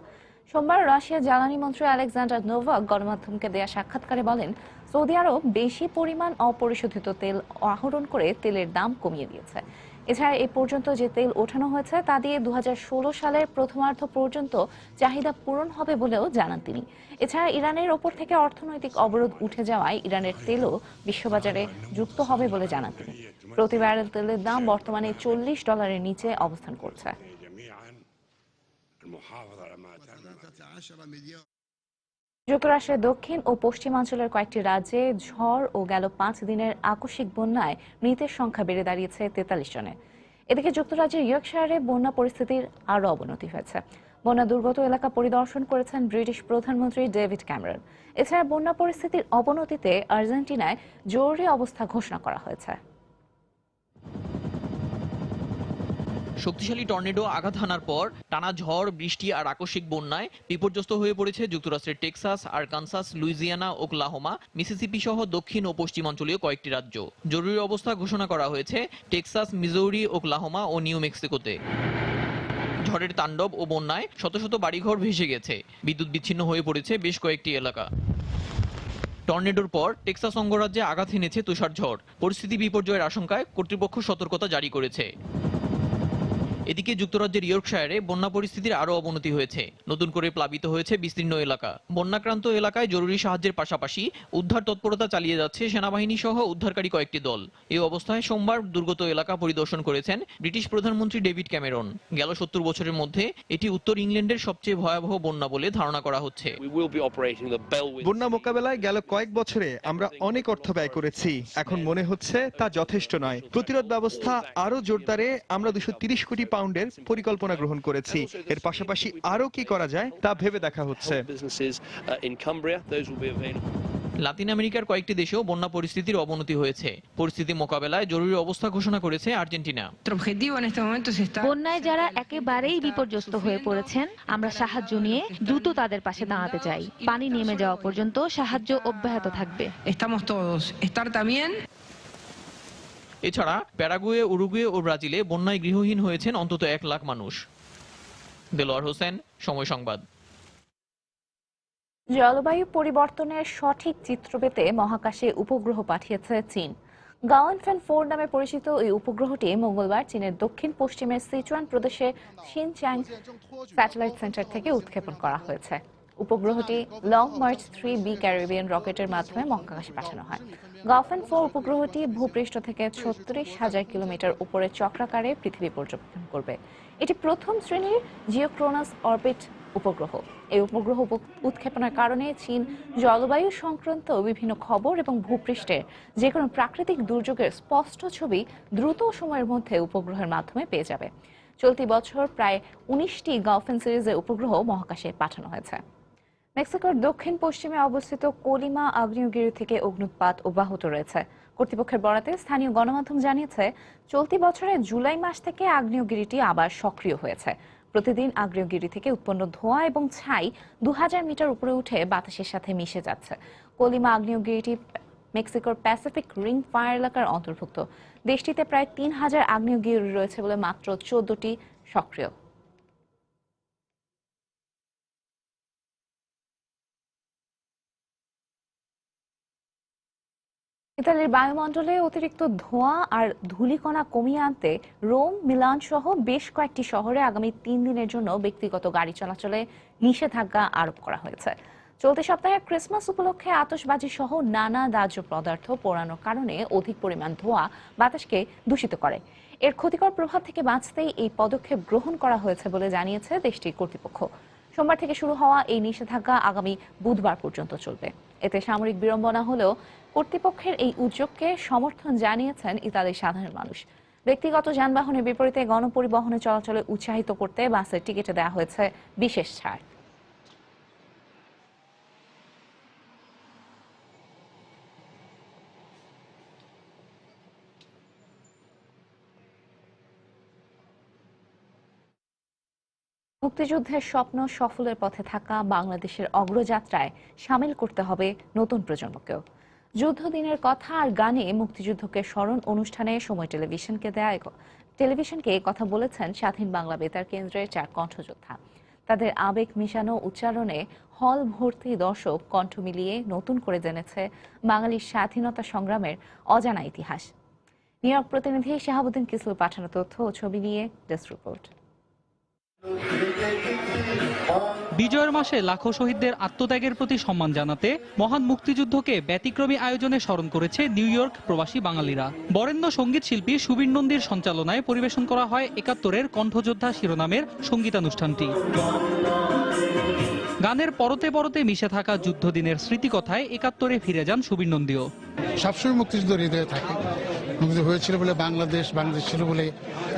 সোমবার রাশিয়ার জ্বালানি মন্ত্রী আলেকজান্ডার নোভাক গণমাধ্যমকে দেয়া সাক্ষাৎকারে বলেন, সৌদি আরব বেশি পরিমাণ অপরিশোধিত তেল আহরণ করে তেলের দাম কমিয়ে দিয়েছে। এছাড়া এ পর্যন্ত যে তেল ওঠানো হয়েছে তা দিয়ে 2016 সালের প্রথমার্ধ পর্যন্ত চাহিদা পূরণ হবে বলেও জানান তিনি। এছাড়া ইরানের ওপর থেকে অর্থনৈতিক অবরোধ উঠে যাওয়ায় ইরানের তেলও বিশ্ববাজারে যুক্ত হবে বলে জানান তিনি। প্রতি ব্যারেল তেলের দাম বর্তমানে $40 নিচে অবস্থান করছে। যুক্তরাষ্ট্রের দক্ষিণ ও পশ্চিমাঞ্চলের কয়েকটি রাজ্যে ঝড় ও গেল 5 দিনের আকস্মিক বন্যায় মৃতের সংখ্যা বেড়ে দাঁড়িয়েছে 43 জনে। এদিকে যুক্তরাজ্যের ইয়র্কশায়ারে বন্যা পরিস্থিতির আরও অবনতি হয়েছে। বন্যা দুর্গত এলাকা পরিদর্শন করেছেন ব্রিটিশ প্রধানমন্ত্রী ডেভিড ক্যামেরন। এছাড়া বন্যা পরিস্থিতির অবনতিতে আর্জেন্টিনায় জরুরি অবস্থা ঘোষণা করা হয়েছে। শক্তিশালী টর্নেডো আঘাত হানার পর টানা ঝড়, বৃষ্টি আর আকস্মিক বন্যায় বিপর্যস্ত হয়ে পড়েছে যুক্তরাষ্ট্রের Texas, Arkansas, Louisiana, Oklahoma, Mississippi সহ দক্ষিণ ও পশ্চিমাঞ্চলীয় কয়েকটি রাজ্য। জরুরি অবস্থা ঘোষণা করা হয়েছে টেক্সাস, মিজৌরি, ওকলাহোমা ও নিউ মেক্সিকোতে। ঝড়ের তাণ্ডব ও বন্যায় শত শত বাড়িঘর ভেসে গেছে, বিদ্যুৎ বিচ্ছিন্ন হয়ে পড়েছে বেশ কয়েকটি এলাকা। টর্নেডোর পর টেক্সাস অঙ্গরাজ্যে আঘাত হেনেছে তুষার ঝড়। পরিস্থিতি বিপর্যয়ের আশঙ্কায় কর্তৃপক্ষ সতর্কতা জারি করেছে। এদিকে যুক্তরাজ্যের ইয়র্কশায়ারে বন্যা পরিস্থিতির আরও অবনতি হয়েছে। নতুন করে প্লাবিত হয়েছে বিস্তীর্ণ এলাকা। বন্যাক্রান্ত এলাকায় জরুরি সাহায্যের পাশাপাশি উদ্ধার তৎপরতা চালিয়ে যাচ্ছে সেনাবাহিনী সহ উদ্ধারকারী কয়েকটি দল। এই অবস্থায় সোমবার দুর্গত এলাকা পরিদর্শন করেছেন ব্রিটিশ প্রধানমন্ত্রী ডেভিড ক্যামেরন। গেল 70 বছরের মধ্যে এটি উত্তর ইংল্যান্ডের সবচেয়ে ভয়াবহ বন্যা বলে ধারণা করা হচ্ছে। বন্যা মোকাবেলায় গেল কয়েক বছরে আমরা অনেক অর্থ ব্যয় করেছি। এখন মনে হচ্ছে তা যথেষ্ট নয়। প্রতিরোধ ব্যবস্থা আরো জোরদারে আমরা 230 কোটি পাউন্ডের পরিকল্পনা গ্রহণ করেছি। এর পাশাপাশি আরো কি করা যায় তা ভেবে দেখা হচ্ছে। লাতিন আমেরিকার কয়েকটি দেশেও বন্যা পরিস্থিতির অবনতি হয়েছে। পরিস্থিতি মোকাবেলায় জরুরি অবস্থা ঘোষণা করেছে আর্জেন্টিনা। বন্যায় যারা একেবারেই বিপর্যস্ত হয়ে পড়েছেন, আমরা সাহায্য নিয়ে দ্রুত তাদের পাশে দাঁড়াতে চাই। পানি নেমে যাওয়া পর্যন্ত সাহায্য অব্যাহত থাকবে। এছাড়া প্যারাগুয়ে, উরুগুয়ে ও ব্রাজিলে বন্যায় গৃহহীন হয়েছেন অন্তত 1 লাখ মানুষ। দেলোয়ার হোসেন, সময় সংবাদ। জলবায়ু পরিবর্তনের সঠিক চিত্র পেতে মহাকাশে উপগ্রহ পাঠিয়েছে চীন। গাওয়ানফ্যান 4 নামে পরিচিত এই উপগ্রহটি মঙ্গলবার চীনের দক্ষিণ পশ্চিমের সিচুয়ান প্রদেশে শিনচ্যাং স্যাটেলাইট সেন্টার থেকে উৎক্ষেপণ করা হয়েছে। উপগ্রহটি লং মার্চ 3B ক্যারিবিয়ান রকেটের মাধ্যমে মহাকাশে পাঠানো হয়। গাওয়ানফ্যান 4 উপগ্রহটি ভূপৃষ্ঠ থেকে 36,000 কিলোমিটার উপরে চক্রাকারে পৃথিবী পর্যবেক্ষণ করবে। এটি প্রথম শ্রেণীর জিওক্রোনাস অরবিট উপগ্রহ। এই উপগ্রহ উৎক্ষেপণের কারণে চীন জলবায়ু সংক্রান্ত বিভিন্ন খবর এবং ভূপৃষ্ঠের যে কোনো প্রাকৃতিক দুর্যোগের স্পষ্ট ছবি দ্রুত সময়ের মধ্যে উপগ্রহের মাধ্যমে পেয়ে যাবে। চলতি বছর প্রায় 19টি গাওফেন সিরিজের উপগ্রহ মহাকাশে পাঠানো হয়েছে। মেক্সিকোর দক্ষিণ পশ্চিমে অবস্থিত কোলিমা আগ্নেয়গিরি থেকে অগ্নুৎপাত অব্যাহত রয়েছে। কর্তৃপক্ষের বরাতে স্থানীয় গণমাধ্যম জানিয়েছে, চলতি বছরের জুলাই মাস থেকে আগ্নেয়গিরিটি আবার সক্রিয় হয়েছে। প্রতিদিন আগ্নেয়গিরি থেকে উৎপন্ন ধোঁয়া এবং ছাই 2000 মিটার উপরে উঠে বাতাসের সাথে মিশে যাচ্ছে। কোলিমা আগ্নেয়গিরিটি মেক্সিকোর প্যাসিফিক রিং ফায়ার এলাকার অন্তর্ভুক্ত। দেশটিতে প্রায় 3000 আগ্নেয়গিরি রয়েছে বলে মাত্র 14টি সক্রিয়। ইতালির বায়ুমণ্ডলে অতিরিক্ত ধোঁয়া আর ধূলিকণা কমিয়ে আনতে রোম, মিলান সহ বেশ কয়েকটি শহরে আগামী 3 দিনের জন্য ব্যক্তিগত গাড়ি চলাচলে নিষেধাজ্ঞা আরোপ করা হয়েছে। চলতি সপ্তাহে ক্রিসমাস উপলক্ষে আতশবাজি সহ নানা দাহ্য পদার্থ পোড়ানোর কারণে অধিক পরিমাণ ধোঁয়া বাতাসকে দূষিত করে। এর ক্ষতিকর প্রভাব থেকে বাঁচতেই এই পদক্ষেপ গ্রহণ করা হয়েছে বলে জানিয়েছে দেশটির কর্তৃপক্ষ। সোমবার থেকে শুরু হওয়া এই নিষেধাজ্ঞা আগামী বুধবার পর্যন্ত চলবে। এতে সামরিক বিড়ম্বনা হলেও কর্তৃপক্ষের এই উদ্যোগকে সমর্থন জানিয়েছেন ইতালির সাধারণ মানুষ। ব্যক্তিগত যানবাহনের বিপরীতে গণপরিবহনে চলাচলে উৎসাহিত করতে বাসের টিকিটে দেওয়া হয়েছে বিশেষ ছাড়। মুক্তিযুদ্ধের স্বপ্ন সফলের পথে থাকা বাংলাদেশের অগ্রযাত্রায় সামিল করতে হবে নতুন প্রজন্মকেও। যুদ্ধদিনের কথা আর গানে মুক্তিযুদ্ধকে স্মরণ অনুষ্ঠানে সময় টেলিভিশনকে কথা বলেছেন স্বাধীন বাংলা বেতার কেন্দ্রের 4 কণ্ঠযোদ্ধা। তাদের আবেগ মিশানো উচ্চারণে হল ভর্তি দর্শক কণ্ঠ মিলিয়ে নতুন করে জেনেছে বাঙালির স্বাধীনতা সংগ্রামের অজানা ইতিহাস। নিউ ইয়র্ক প্রতিনিধি শাহাবুদ্দিন কিসলুর পাঠানো তথ্য ও ছবি নিয়ে ডেস্ক রিপোর্ট। বিজয়ের মাসে লাখো শহীদদের আত্মত্যাগের প্রতি সম্মান জানাতে মহান মুক্তিযুদ্ধকে ব্যতিক্রমী আয়োজনে স্মরণ করেছে নিউ ইয়র্ক প্রবাসী বাঙালিরা। বরেণ্য সঙ্গীত শিল্পী সুবীর নন্দীর সঞ্চালনায় পরিবেশন করা হয় 71-এর কণ্ঠযোদ্ধা শিরোনামের সঙ্গীতানুষ্ঠানটি। গানের পরতে পরতে মিশে থাকা যুদ্ধদিনের স্মৃতিকথায় 71-এ ফিরে যান সুবীর নন্দীও। সবসময় মুক্তিযুদ্ধ হৃদয়ে থাকে। মুক্তিযুদ্ধ হয়েছিল বলে বাংলাদেশ ছিল বলে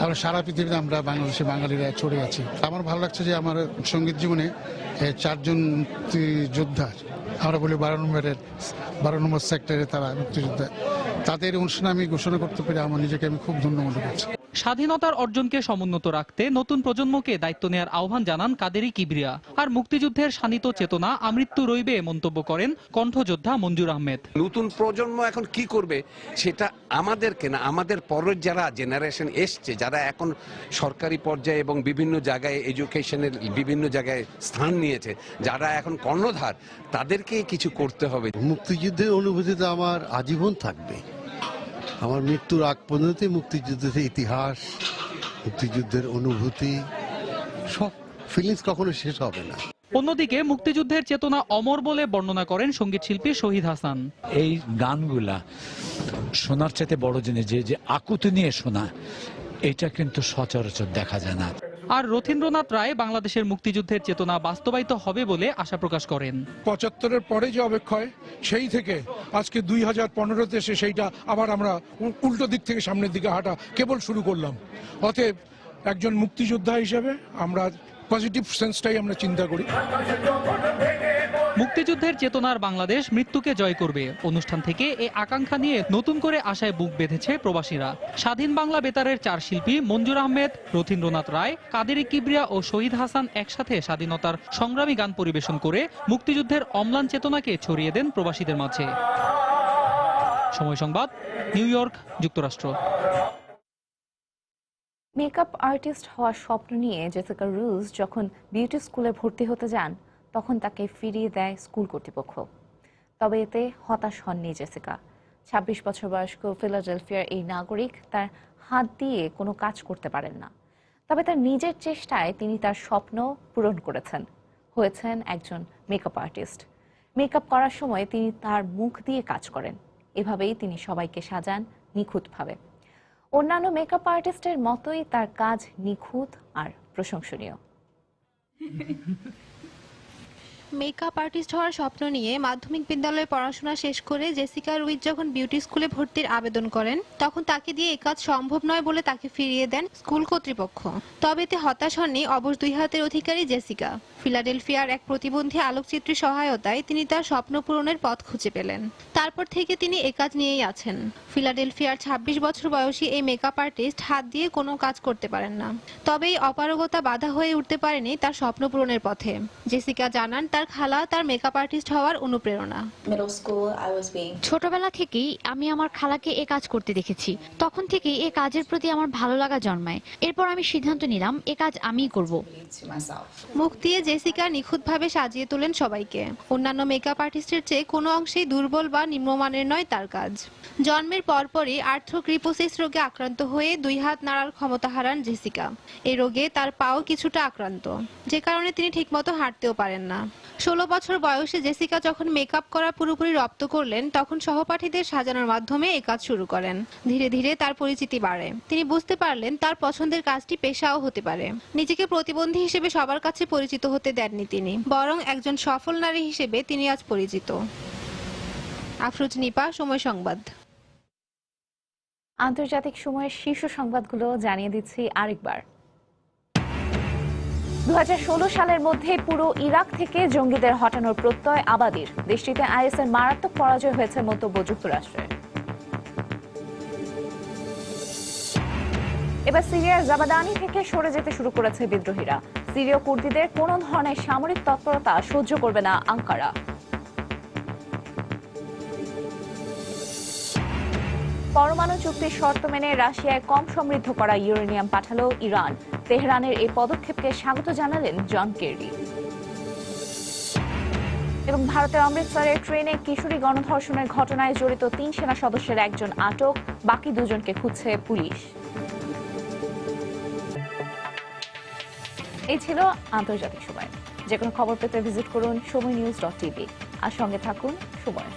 আমরা সারা পৃথিবীতে আমরা বাংলাদেশে বাঙালিরা ছড়িয়ে আছি। আমার ভালো লাগছে যে আমার সঙ্গীত জীবনে 4 জন মুক্তিযোদ্ধা, আমরা বলি 12 নম্বর সেক্টরে তারা মুক্তিযোদ্ধা, তাদের অনুষ্ঠানে আমি ঘোষণা করতে পেরে আমার নিজেকে আমি খুব ধন্য মনে করছি। স্বাধীনতার অর্জনকে সমুন্নত রাখতে নতুন প্রজন্মকে দায়িত্ব নেওয়ার আহ্বান জানান কাদেরি কিবরিয়া। আর মুক্তিযুদ্ধের শানিত চেতনা আমৃত্যু রইবে মন্তব্য করেন কণ্ঠযোদ্ধা মঞ্জুর আহমেদ। নতুন প্রজন্ম এখন কি করবে সেটা আমাদেরকে না, আমাদের পরের যারা জেনারেশন এসছে, যারা এখন সরকারি পর্যায়ে এবং বিভিন্ন জায়গায় এডুকেশনের বিভিন্ন জায়গায় স্থান নিয়েছে, যারা এখন কর্ণধার, তাদেরকে কিছু করতে হবে। মুক্তিযুদ্ধের অনুভূতিটা আমার আজীবন থাকবে। আমার মৃত্যুর আগ পর্যন্ত মুক্তিযুদ্ধের ইতিহাস মুক্তিযুদ্ধের অনুভূতি, সব ফিলিংস কখনো শেষ হবে না। অন্যদিকে মুক্তিযুদ্ধের চেতনা অমর বলে বর্ণনা করেন সঙ্গীত শিল্পী শহীদ হাসান। এই গানগুলা শোনার চাইতে বড় জিনিস যে আকুতি নিয়ে শোনা, এটা কিন্তু সচরাচর দেখা যায় না। আর রথীন্দ্রনাথ রায় বাংলাদেশের মুক্তিযুদ্ধের চেতনা বাস্তবায়িত হবে বলে আশা প্রকাশ করেন। ৭৫-এর পরে যে অবক্ষয়, সেই থেকে আজকে ২০১৫-তে এসে সেইটা আবার আমরা উল্টো দিক থেকে সামনের দিকে হাঁটা কেবল শুরু করলাম। অতএব একজন মুক্তিযোদ্ধা হিসেবে আমরা পজিটিভ সেন্সটাই আমরা চিন্তা করি। মুক্তিযুদ্ধের চেতনার বাংলাদেশ মৃত্যুকে জয় করবে অনুষ্ঠান থেকে এই আকাঙ্ক্ষা নিয়ে নতুন করে আশায় বুক বেঁধেছে প্রবাসীরা। স্বাধীন বাংলা বেতারের 4 শিল্পী মঞ্জুর আহমেদ, রথীন্দ্রনাথ রায়, কাদেরী কিবরিয়া ও শহীদ হাসান একসাথে স্বাধীনতার সংগ্রামী গান পরিবেশন করে মুক্তিযুদ্ধের অম্লান চেতনাকে ছড়িয়ে দেন প্রবাসীদের মাঝে। সময় সংবাদ, নিউ ইয়র্ক, যুক্তরাষ্ট্র। মেকআপ আর্টিস্ট হওয়ার স্বপ্ন নিয়ে জেসিকা রুজ যখন বিউটি স্কুলে ভর্তি হতে যান, তখন তাকে ফিরিয়ে দেয় স্কুল কর্তৃপক্ষ। তবে এতে হতাশ হননি জেসিকা। ২৬ বছর বয়স্ক ফিলাডেলফিয়ার এই নাগরিক তার হাত দিয়ে কোনো কাজ করতে পারেন না। তবে তার নিজের চেষ্টায় তিনি তার স্বপ্ন পূরণ করেছেন, হয়েছেন একজন মেকআপ আর্টিস্ট। মেকআপ করার সময় তিনি তার মুখ দিয়ে কাজ করেন। এভাবেই তিনি সবাইকে সাজান নিখুঁতভাবে। অন্যান্য মেকআপ আর্টিস্টের মতোই তার কাজ নিখুঁত আর প্রশংসনীয়। মেকআপ আর্টিস্ট হওয়ার স্বপ্ন নিয়ে মাধ্যমিক বিদ্যালয়ে পড়াশোনা শেষ করে জেসিকা রুইজ যখন বিউটি স্কুলে ভর্তির আবেদন করেন, তখন তাকে দিয়ে এই কাজ সম্ভব নয় বলে তাকে ফিরিয়ে দেন স্কুল কর্তৃপক্ষ। তবে এতে হতাশ হননি অবশ 2 হাতের অধিকারী জেসিকা। ফিলাডেলফিয়ার এক প্রতিবন্ধী আলোকচিত্রীর সহায়তায় তিনি তার স্বপ্ন পূরণের পথ খুঁজে পেলেন। তারপর থেকে তিনি এই কাজ নিয়েই আছেন। ফিলাডেলফিয়ার ২৬ বছর বয়সী এই মেকআপ আর্টিস্ট হাত দিয়ে কোনো কাজ করতে পারেন না। তবে এই অপারগতা বাধা হয়ে উঠতে পারেনি তার স্বপ্ন পূরণের পথে। জেসিকা জানান তার খালা তার মেকআপ আর্টিস্ট হওয়ার অনুপ্রেরণা। ছোটবেলা থেকেই আমি আমার খালাকে এ কাজ করতে দেখেছি। তখন থেকেই এ কাজের প্রতি আমার ভালো লাগা জন্মায়। এরপর আমি সিদ্ধান্ত নিলাম এ কাজ আমিই করব। মুখ দিয়ে জেসিকা নিখুঁতভাবে সাজিয়ে তোলেন সবাইকে। অন্যান্য মেকআপ আর্টিস্টের চেয়ে কোনো অংশেই দুর্বল বা নিম্নমানের নয় তার কাজ। জন্মের পরপরই আর্থ্রোক্রিপোসিস রোগে আক্রান্ত হয়ে 2 হাত নাড়ার ক্ষমতা হারান জেসিকা। এই রোগে তার পাও কিছুটা আক্রান্ত, যে কারণে তিনি ঠিকমতো হাঁটতেও পারেন না। 16 বছর বয়সে জেসিকা যখন মেকআপ করা পুরোপুরি রপ্ত করলেন, তখন সহপাঠীদের সাজানোর মাধ্যমে এই কাজ শুরু করেন। ধীরে ধীরে তার পরিচিতি বাড়ে। তিনি বুঝতে পারলেন তার পছন্দের কাজটি পেশাও হতে পারে। নিজেকে প্রতিবন্ধী হিসেবে সবার কাছে পরিচিত হতে দেননি তিনি, বরং একজন সফল নারী হিসেবে তিনি আজ পরিচিত। আফরোজ নিপা, সময় সংবাদ। আন্তর্জাতিক সময়ের শীর্ষ সংবাদগুলো জানিয়ে দিচ্ছি আরেকবার। 2016 সালের মধ্যে পুরো ইরাক থেকে জঙ্গিদের হটানোর প্রত্যয় আবাদির। দেশটিতে আইএসের মারাত্মক পরাজয় হয়েছে মন্তব্য যুক্তরাষ্ট্রের। এবার সিরিয়ার জাবাদানি থেকে সরে যেতে শুরু করেছে বিদ্রোহীরা। সিরীয় কুর্দিদের কোনো ধরনের সামরিক তৎপরতা সহ্য করবে না আঙ্কারা। পরমাণু চুক্তির শর্ত মেনে রাশিয়ায় কম সমৃদ্ধ করা ইউরেনিয়াম পাঠালো ইরান। তেহরানের এই পদক্ষেপকে স্বাগত জানালেন জন কেরি। এবং ভারতের অমৃতসরের ট্রেনে কিশোরী গণধর্ষণের ঘটনায় জড়িত 3 সেনা সদস্যের একজন আটক, বাকি 2 জনকে খুঁজছে পুলিশ। এই ছিল আন্তর্জাতিক সময়। যে কোনো খবর পেতে ভিজিট করুন সময়নিউজ.tv আর সঙ্গে থাকুন সময়।